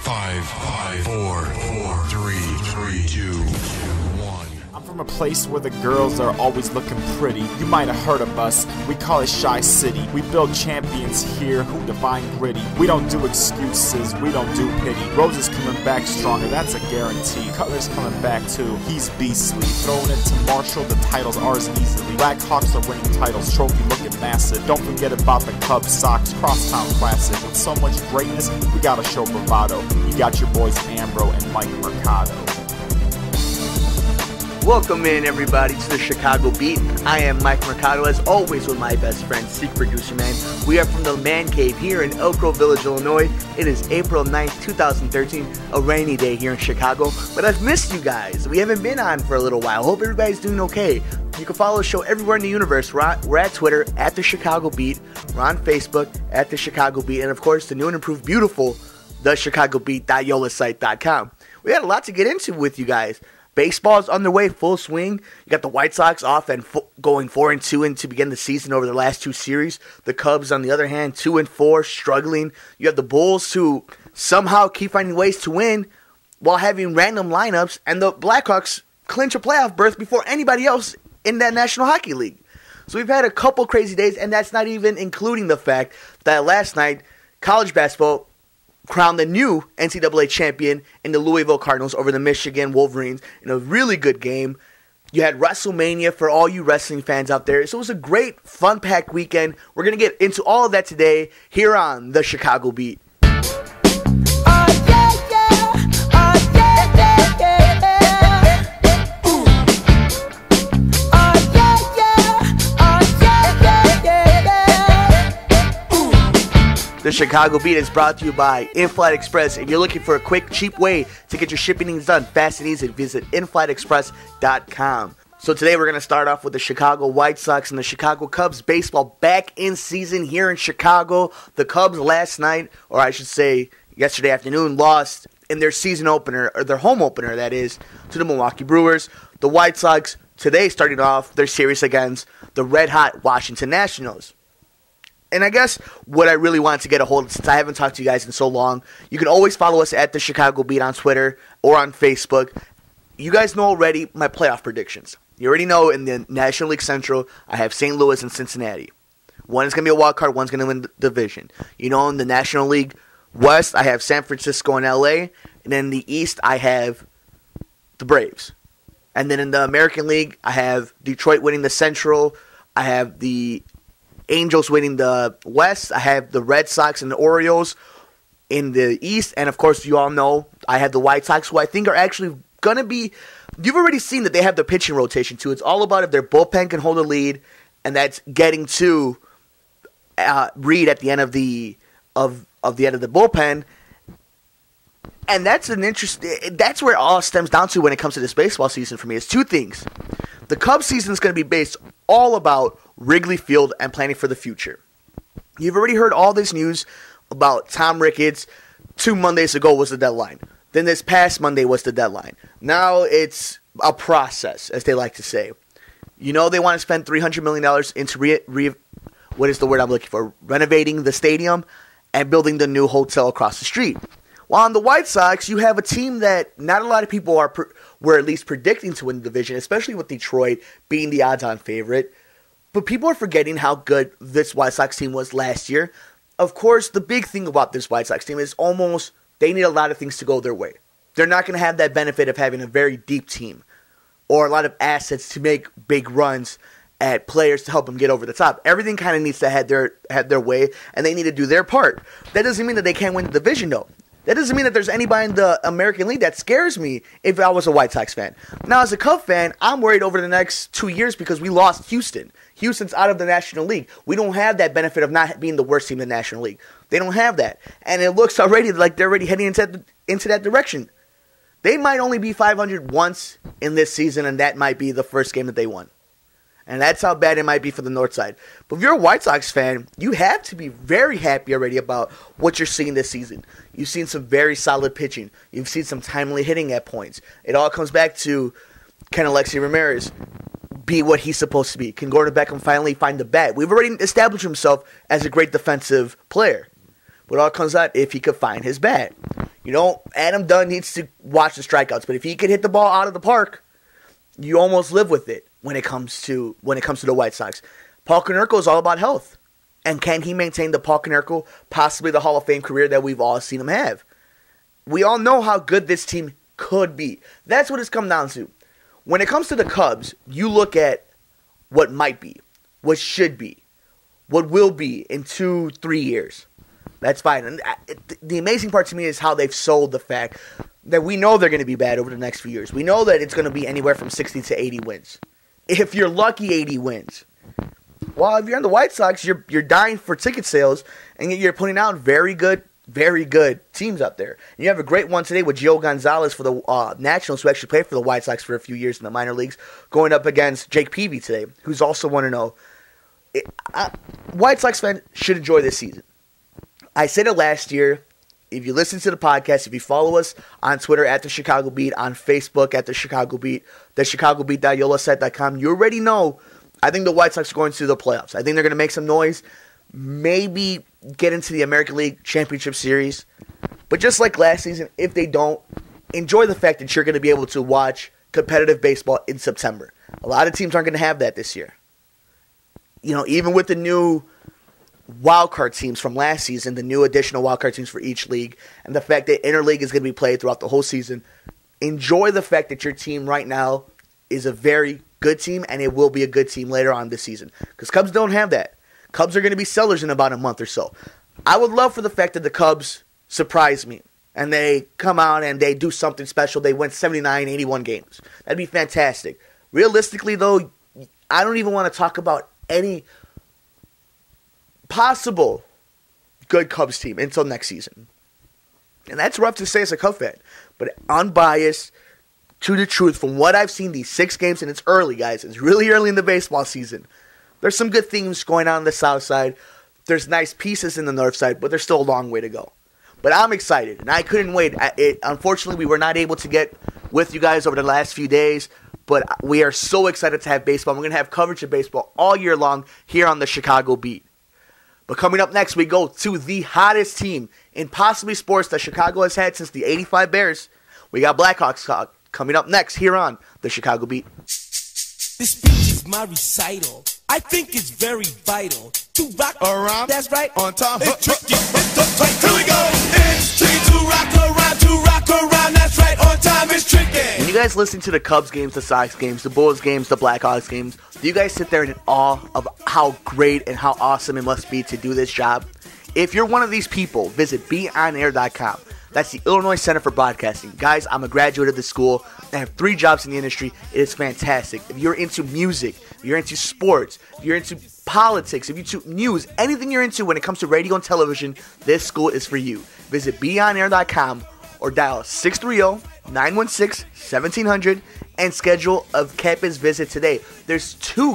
5, 4, 3, 2, 1. I'm from a place where the girls are always looking pretty. You might have heard of us, we call it Shy City. We build champions here who define gritty. We don't do excuses, we don't do pity. Rose is coming back stronger, that's a guarantee. Cutler's coming back too, he's beastly. Throwing it to Marshall, the title's ours easily. Blackhawks are winning titles, trophy looking massive. Don't forget about the Cubs, Sox, Crosstown Classic. With so much greatness, we gotta show bravado. You got your boys Ambro and Mike Mercado. Welcome in, everybody, to the Chicago Beat. I am Mike Mercado, as always, with my best friend, Secret Producer Man. We are from the Man Cave here in Elk Grove Village, Illinois. It is April 9th, 2013, a rainy day here in Chicago. But I've missed you guys. We haven't been on for a little while. Hope everybody's doing okay. You can follow the show everywhere in the universe. We're at Twitter, at the Chicago Beat. We're on Facebook, at the Chicago Beat. And, of course, the new and improved, beautiful, DaChicagBeat.yolasite.com. We had a lot to get into with you guys. Baseball's underway, full swing. You got the White Sox off and going 4-2 to begin the season over their last two series. The Cubs, on the other hand, 2-4, struggling. You have the Bulls, who somehow keep finding ways to win while having random lineups, and the Blackhawks clinch a playoff berth before anybody else in that National Hockey League. So we've had a couple crazy days, and that's not even including the fact that last night, college basketball crowned the new NCAA champion in the Louisville Cardinals over the Michigan Wolverines in a really good game. You had WrestleMania for all you wrestling fans out there. So it was a great, fun-packed weekend. We're going to get into all of that today here on the Chicago Beat. The Chicago Beat is brought to you by InFlight Express. If you're looking for a quick, cheap way to get your shipping needs done fast and easy, visit InFlightExpress.com. So today we're going to start off with the Chicago White Sox and the Chicago Cubs. Baseball back in season here in Chicago. The Cubs last night, or I should say yesterday afternoon, lost in their season opener, or their home opener, that is, to the Milwaukee Brewers. The White Sox today started off their series against the red-hot Washington Nationals. And I guess what I really wanted to get a hold of, since I haven't talked to you guys in so long, you can always follow us at the Chicago Beat on Twitter or on Facebook. You guys know already my playoff predictions. You already know in the National League Central, I have St. Louis and Cincinnati. One is going to be a wild card, one's going to win the division. You know, in the National League West, I have San Francisco and LA. And then in the East, I have the Braves. And then in the American League, I have Detroit winning the Central. I have the Angels winning the West. I have the Red Sox and the Orioles in the East. And, of course, you all know I have the White Sox, who I think are actually going to be... You've already seen that they have the pitching rotation, too. It's all about if their bullpen can hold a lead, and that's getting to Reed at the end of the end of the bullpen. And that's that's where it all stems down to when it comes to this baseball season for me. It's two things. The Cubs season is going to be based all about Wrigley Field and planning for the future. You've already heard all this news about Tom Ricketts. 2 Mondays ago was the deadline. Then this past Monday was the deadline. Now it's a process, as they like to say. You know they want to spend $300 million into what is the word I'm looking for? Renovating the stadium and building the new hotel across the street. While on the White Sox, you have a team that not a lot of people were at least predicting to win the division, especially with Detroit being the odds-on favorite. But people are forgetting how good this White Sox team was last year. Of course, the big thing about this White Sox team is they need a lot of things to go their way. They're not going to have that benefit of having a very deep team or a lot of assets to make big runs at players to help them get over the top. Everything kind of needs to head their way, and they need to do their part. That doesn't mean that they can't win the division, though. That doesn't mean that there's anybody in the American League that scares me if I was a White Sox fan. Now, as a Cub fan, I'm worried over the next 2 years because we lost Houston. Houston's out of the National League. We don't have that benefit of not being the worst team in the National League. They don't have that. And it looks already like they're already heading into that direction. They might only be 500 once in this season, and that might be the first game that they won. And that's how bad it might be for the North Side. But if you're a White Sox fan, you have to be very happy already about what you're seeing this season. You've seen some very solid pitching. You've seen some timely hitting at points. It all comes back to, can Alexi Ramirez be what he's supposed to be? Can Gordon Beckham finally find the bat? We've already established himself as a great defensive player. But it all comes out if he could find his bat. Adam Dunn needs to watch the strikeouts, but if he could hit the ball out of the park, you almost live with it when it comes to the White Sox. Paul Konerko is all about health. And can he maintain the Paul Konerko, possibly the Hall of Fame career that we've all seen him have? We all know how good this team could be. That's what it's come down to. When it comes to the Cubs, you look at what might be, what should be, what will be in 2-3 years. That's fine. And the amazing part to me is how they've sold the fact that we know they're going to be bad over the next few years. We know that it's going to be anywhere from 60 to 80 wins. If you're lucky, 80 wins. Well, if you're on the White Sox, you're dying for ticket sales, and yet you're putting out very good teams up there. And you have a great one today with Gio Gonzalez for the Nationals, who actually played for the White Sox for a few years in the minor leagues, going up against Jake Peavy today, who's also 1-0. White Sox fans should enjoy this season. I said it last year. If you listen to the podcast, if you follow us on Twitter at The Chicago Beat, on Facebook at The Chicago Beat, DaChicagBeat4-9-13, you already know I think the White Sox are going to the playoffs. I think they're going to make some noise, maybe get into the American League Championship Series. But just like last season, if they don't, enjoy the fact that you're going to be able to watch competitive baseball in September. A lot of teams aren't going to have that this year. Even with the new wildcard teams from last season, the new additional wildcard teams for each league, and the fact that interleague is going to be played throughout the whole season, enjoy the fact that your team right now is a very good team, and it will be a good team later on this season. Because Cubs don't have that. Cubs are going to be sellers in about a month or so. I would love for the fact that the Cubs surprise me, and they come out and they do something special. They win 79, 81 games. That'd be fantastic. Realistically, though, I don't even want to talk about any possible good Cubs team until next season. And that's rough to say as a Cub fan. But unbiased, to the truth, from what I've seen these 6 games, and it's early, guys. It's really early in the baseball season. There's some good things going on the south side. There's nice pieces in the north side, but there's still a long way to go. But I'm excited, and I couldn't wait. Unfortunately, we were not able to get with you guys over the last few days, but we are so excited to have baseball. We're going to have coverage of baseball all year long here on the Chicago Beat. But coming up next, we go to the hottest team in possibly sports that Chicago has had since the '85 Bears. We got Blackhawks talk coming up next here on the Chicago Beat. This speech is my recital. I think it's very vital to rock around. That's right. On time. It's tricky. Here we go. It's tricky to rock around. To rock around. That's right. On time. It's tricky. When you guys listen to the Cubs games, the Sox games, the Bulls games, the Blackhawks games, do you guys sit there in awe of how great and how awesome it must be to do this job? If you're one of these people, visit beonair.com. That's the Illinois Center for Broadcasting. Guys, I'm a graduate of this school. I have 3 jobs in the industry. It is fantastic. If you're into music, if you're into sports, if you're into politics, if you're into news, anything you're into when it comes to radio and television, this school is for you. Visit beonair.com or dial 630-916-1700 and schedule a campus visit today. There's 2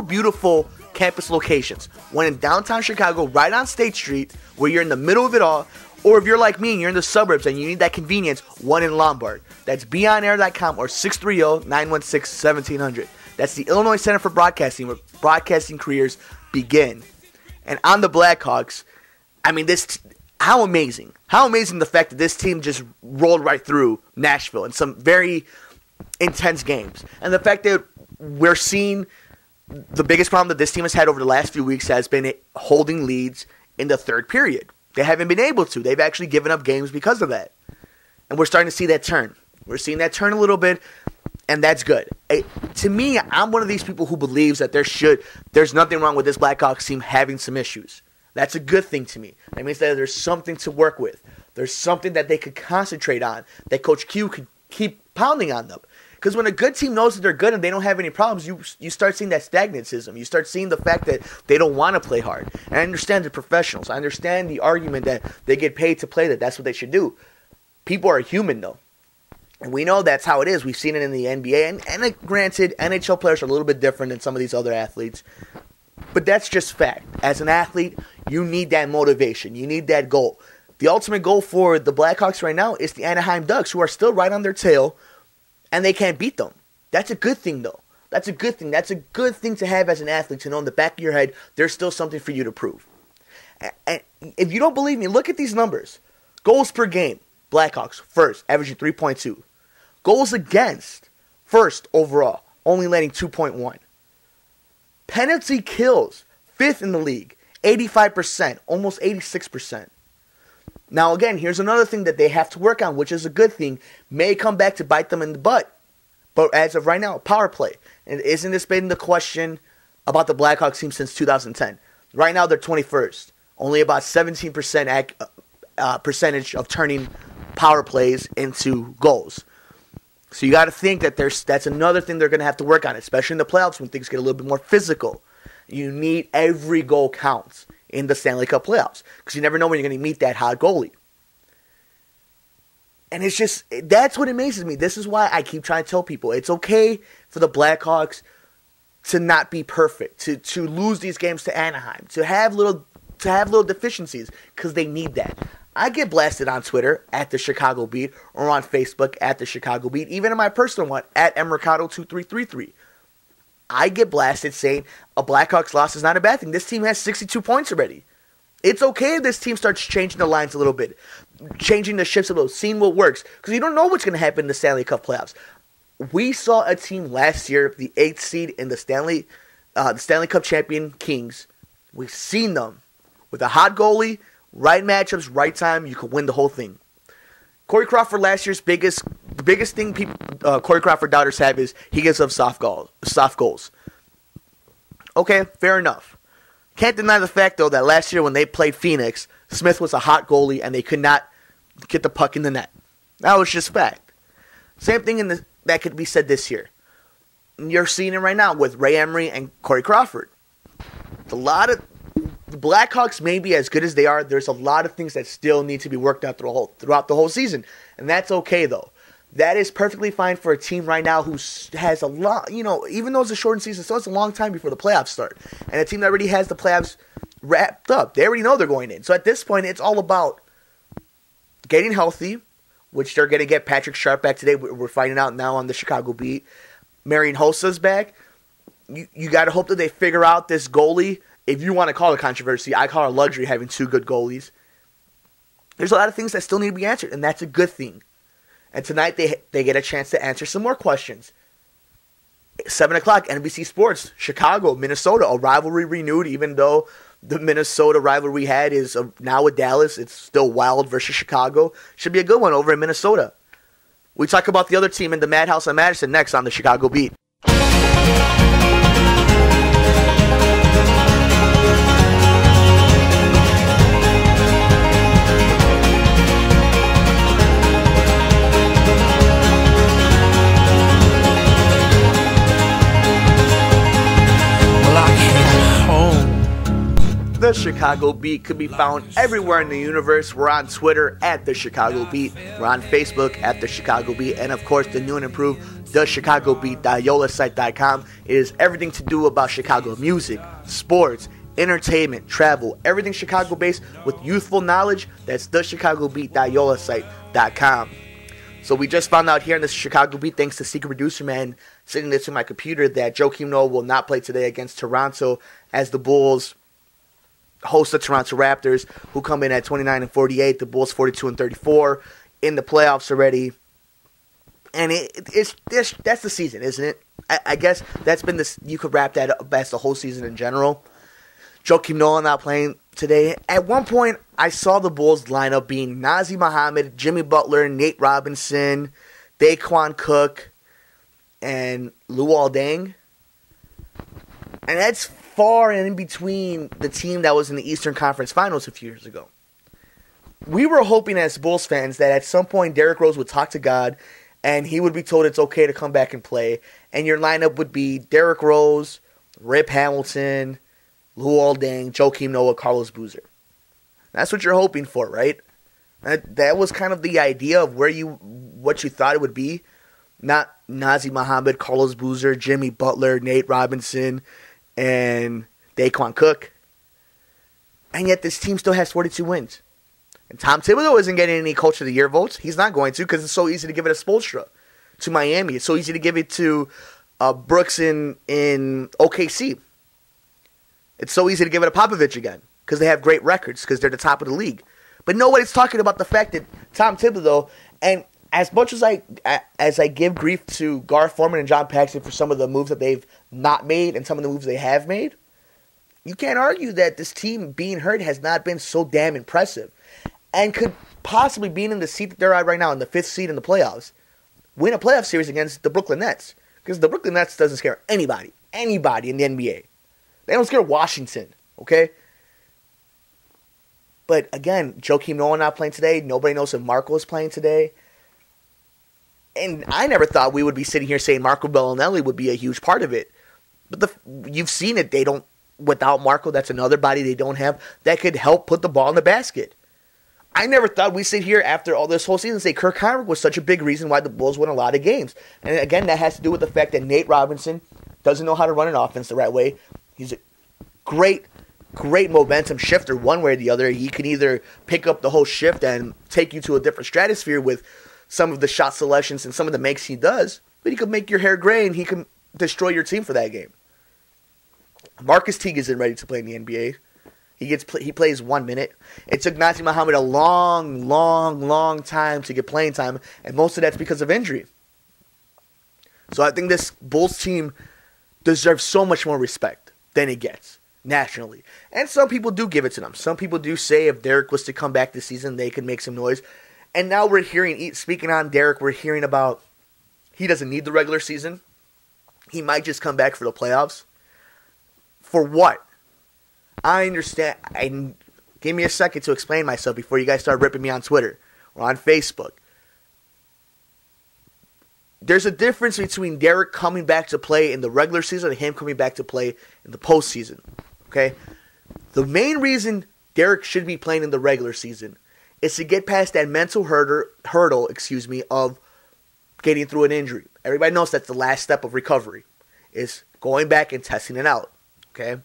beautiful campus locations. One in downtown Chicago, right on State Street, where you're in the middle of it all. Or if you're like me and you're in the suburbs and you need that convenience, one in Lombard. That's beonair.com or 630-916-1700. That's the Illinois Center for Broadcasting, where broadcasting careers begin. And on the Blackhawks, I mean, how amazing. How amazing the fact that this team just rolled right through Nashville in some very intense games. And the fact that we're seeing the biggest problem that this team has had over the last few weeks has been holding leads in the third period. They haven't been able to. They've actually given up games because of that. And we're starting to see that turn. We're seeing that turn a little bit, and that's good. To me, I'm one of these people who believes that there's nothing wrong with this Blackhawks team having some issues. That's a good thing to me. That means that there's something to work with. There's something that they could concentrate on, that Coach Q could keep pounding on them. Because when a good team knows that they're good and they don't have any problems, you start seeing that stagnatism. You start seeing the fact that they don't want to play hard. And I understand the professionals. I understand the argument that they get paid to play, that's what they should do. People are human, though. And we know that's how it is. We've seen it in the NBA. And granted, NHL players are a little bit different than some of these other athletes. But that's just fact. As an athlete, you need that motivation. You need that goal. The ultimate goal for the Blackhawks right now is the Anaheim Ducks, who are still right on their tail. And they can't beat them. That's a good thing, though. That's a good thing. That's a good thing to have as an athlete, to know in the back of your head there's still something for you to prove. And if you don't believe me, look at these numbers. Goals per game. Blackhawks, first, averaging 3.2. Goals against, first overall, only letting 2.1. Penalty kills, fifth in the league, 85%, almost 86%. Now again, here's another thing that they have to work on, which is a good thing. May come back to bite them in the butt. But as of right now, power play. And isn't this been the question about the Blackhawks team since 2010? Right now, they're 21st. Only about 17% percentage of turning power plays into goals. So you got to think that that's another thing they're going to have to work on, especially in the playoffs when things get a little bit more physical. You need every goal counts in the Stanley Cup playoffs because you never know when you're going to meet that hot goalie. And it's just, that's what amazes me. This is why I keep trying to tell people it's okay for the Blackhawks to not be perfect, to lose these games to Anaheim, to have little deficiencies because they need that. I get blasted on Twitter at the Chicago Beat or on Facebook at the Chicago Beat, even in my personal one at mmercado2333. I get blasted saying a Blackhawks loss is not a bad thing. This team has 62 points already. It's okay if this team starts changing the lines a little bit, changing the shifts a little, seeing what works, because you don't know what's going to happen in the Stanley Cup playoffs. We saw a team last year, the 8th seed in the Stanley Cup champion Kings. We've seen them with a hot goalie, right matchups, right time. You could win the whole thing. Corey Crawford last year's biggest thing Corey Crawford doubters have is he gives up soft goals. Okay, fair enough. Can't deny the fact, though, that last year when they played Phoenix, Smith was a hot goalie and they could not get the puck in the net. That was just fact. Same thing that could be said this year. You're seeing it right now with Ray Emery and Corey Crawford. The Blackhawks may be as good as they are. There's a lot of things that still need to be worked out throughout the whole season. And that's okay, though. That is perfectly fine for a team right now who has a lot, even though it's a shortened season, so it's a long time before the playoffs start. And a team that already has the playoffs wrapped up. They already know they're going in. So at this point, it's all about getting healthy, which they're going to get Patrick Sharp back today. We're finding out now on the Chicago Beat. Marian Hossa's back. You got to hope that they figure out this goalie. If you want to call it a controversy, I call it a luxury having two good goalies. There's a lot of things that still need to be answered, and that's a good thing. And tonight they get a chance to answer some more questions. 7 o'clock, NBC Sports, Chicago, Minnesota, a rivalry renewed, even though the Minnesota rivalry we had is now with Dallas. It's still Wild versus Chicago. Should be a good one over in Minnesota. We talk about the other team in the Madhouse on Madison next on the Chicago Beat. The Chicago Beat could be found everywhere in the universe. We're on Twitter at The Chicago Beat. We're on Facebook at The Chicago Beat. And of course, the new and improved DaChicagBeat.yolasite.com. It is everything to do about Chicago music, sports, entertainment, travel, everything Chicago-based with youthful knowledge. That's DaChicagBeat.yolasite.com. So we just found out here in the Chicago Beat, thanks to Secret Producer Man sitting next to my computer, that Joakim Noah will not play today against Toronto as the Bulls host the Toronto Raptors, who come in at 29-48. The Bulls 42-34 in the playoffs already. And that's the season, isn't it? I guess that's been this. You could wrap that up as the whole season in general. Joakim Noah not playing today. At one point, I saw the Bulls lineup being Nazem Muhammad, Jimmy Butler, Nate Robinson, Daquan Cook, and Luol Deng. And that's far and in between the team that was in the Eastern Conference Finals a few years ago. We were hoping as Bulls fans that at some point Derrick Rose would talk to God and he would be told it's okay to come back and play. And your lineup would be Derrick Rose, Rip Hamilton, Luol Deng, Joakim Noah, Carlos Boozer. That's what you're hoping for, right? That was kind of the idea of what you thought it would be. Not Nazem Muhammad, Carlos Boozer, Jimmy Butler, Nate Robinson, and Daquan Cook. And yet this team still has 42 wins. And Tom Thibodeau isn't getting any Coach of the Year votes. He's not going to because it's so easy to give it to Spoelstra, to Miami. It's so easy to give it to Brooks in OKC. It's so easy to give it to Popovich again because they have great records because they're the top of the league. But nobody's talking about the fact that Tom Thibodeau. And as much as I give grief to Garth Foreman and John Paxson for some of the moves that they've not made and some of the moves they have made, you can't argue that this team being hurt has not been so damn impressive and could possibly, being in the seat that they're at right now, in the 5th seed in the playoffs, win a playoff series against the Brooklyn Nets. Because the Brooklyn Nets doesn't scare anybody in the NBA. They don't scare Washington, okay? But again, Joakim Noah not playing today. Nobody knows if Marco is playing today. And I never thought we would be sitting here saying Marco Bellinelli would be a huge part of it. But you've seen it. They don't, without Marco, that's another body they don't have that could help put the ball in the basket. I never thought we'd sit here after all this whole season and say Kirk Hinrich was such a big reason why the Bulls win a lot of games. And again, that has to do with the fact that Nate Robinson doesn't know how to run an offense the right way. He's a great momentum shifter one way or the other. He can either pick up the whole shift and take you to a different stratosphere with some of the shot selections and some of the makes he does, but he could make your hair gray and he can destroy your team for that game. Marcus Teague isn't ready to play in the NBA. He plays 1 minute. It took Nazr Mohammed a long time to get playing time, and most of that's because of injury. So I think this Bulls team deserves so much more respect than it gets nationally. And some people do give it to them. Some people do say if Derrick was to come back this season, they could make some noise. And now we're hearing, speaking on Derrick, we're hearing about he doesn't need the regular season. He might just come back for the playoffs. For what? I understand. Give me a second to explain myself before you guys start ripping me on Twitter or on Facebook. There's a difference between Derrick coming back to play in the regular season and him coming back to play in the postseason. Okay? The main reason Derrick should be playing in the regular season is to get past that mental hurdle of getting through an injury. Everybody knows that's the last step of recovery, is going back and testing it out. Okay?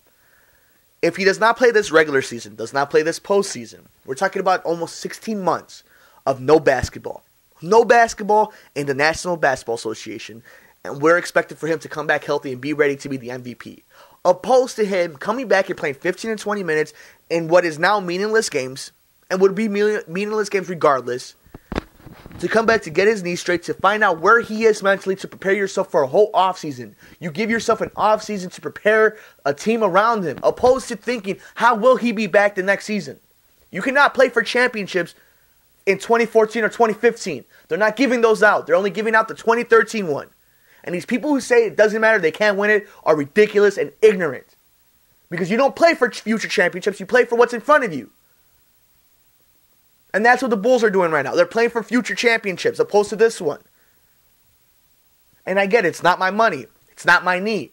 If he does not play this regular season, does not play this postseason, we're talking about almost 16 months of no basketball. No basketball in the National Basketball Association, and we're expected for him to come back healthy and be ready to be the MVP. Opposed to him coming back and playing 15 and 20 minutes in what is now meaningless games, and would be meaningless games regardless, to come back to get his knees straight, to find out where he is mentally, to prepare yourself for a whole offseason. You give yourself an offseason to prepare a team around him, opposed to thinking, how will he be back the next season? You cannot play for championships in 2014 or 2015. They're not giving those out. They're only giving out the 2013 one. And these people who say it doesn't matter, they can't win it, are ridiculous and ignorant. Because you don't play for future championships, you play for what's in front of you. And that's what the Bulls are doing right now. They're playing for future championships, opposed to this one. And I get it, it's not my money. It's not my need.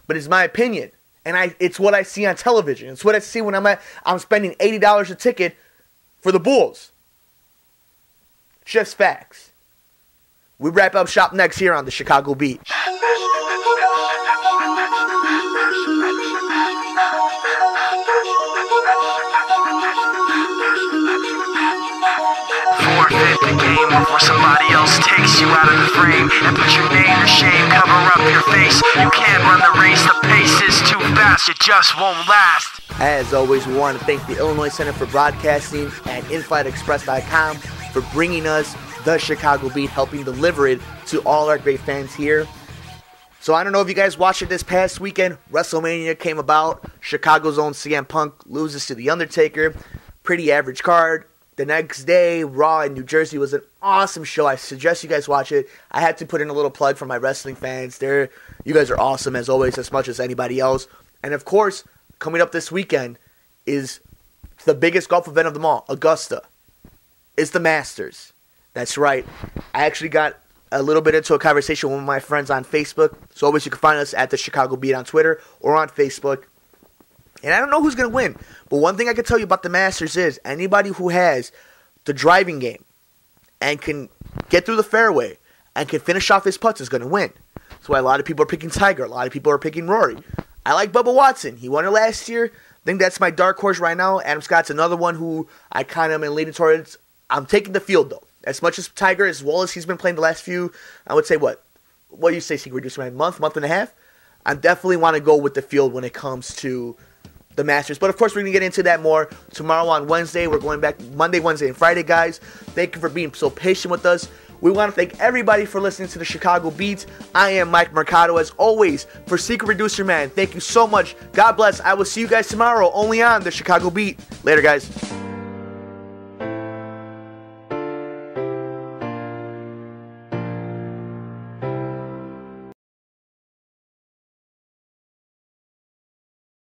But it's my opinion. And it's what I see on television. It's what I see when I'm spending $80 a ticket for the Bulls. Just facts. We wrap up shop next here on the Chicago Beat. Forfeit the game before somebody else takes you out of the frame and put your name to shame, cover up your face. You can't run the race, the pace is too fast, it just won't last. As always, we want to thank the Illinois Center for Broadcasting and InFlightExpress.com for bringing us the Chicago Beat, helping deliver it to all our great fans here. So I don't know if you guys watched it this past weekend. WrestleMania came about. Chicago's own CM Punk loses to The Undertaker. Pretty average card. The next day, Raw in New Jersey was an awesome show. I suggest you guys watch it. I had to put in a little plug for my wrestling fans. You guys are awesome as always, as much as anybody else. And of course, coming up this weekend is the biggest golf event of them all, Augusta. It's the Masters. That's right. I actually got a little bit into a conversation with one of my friends on Facebook. So always you can find us at the Chicago Beat on Twitter or on Facebook. And I don't know who's going to win. But one thing I can tell you about the Masters is anybody who has the driving game and can get through the fairway and can finish off his putts is going to win. That's why a lot of people are picking Tiger. A lot of people are picking Rory. I like Bubba Watson. He won it last year. I think that's my dark horse right now. Adam Scott's another one who I kind of am leaning towards. I'm taking the field, though. As much as Tiger, as well as he's been playing the last few, I would say what do you say, Secret? Reduce my month and a half? I definitely want to go with the field when it comes to the Masters. But of course, we're going to get into that more tomorrow on Wednesday. We're going back Monday, Wednesday, and Friday, guys. Thank you for being so patient with us. We want to thank everybody for listening to the Chicago Beat. I am Mike Mercado, as always, for Secret Producer Man. Thank you so much. God bless. I will see you guys tomorrow, only on the Chicago Beat. Later, guys.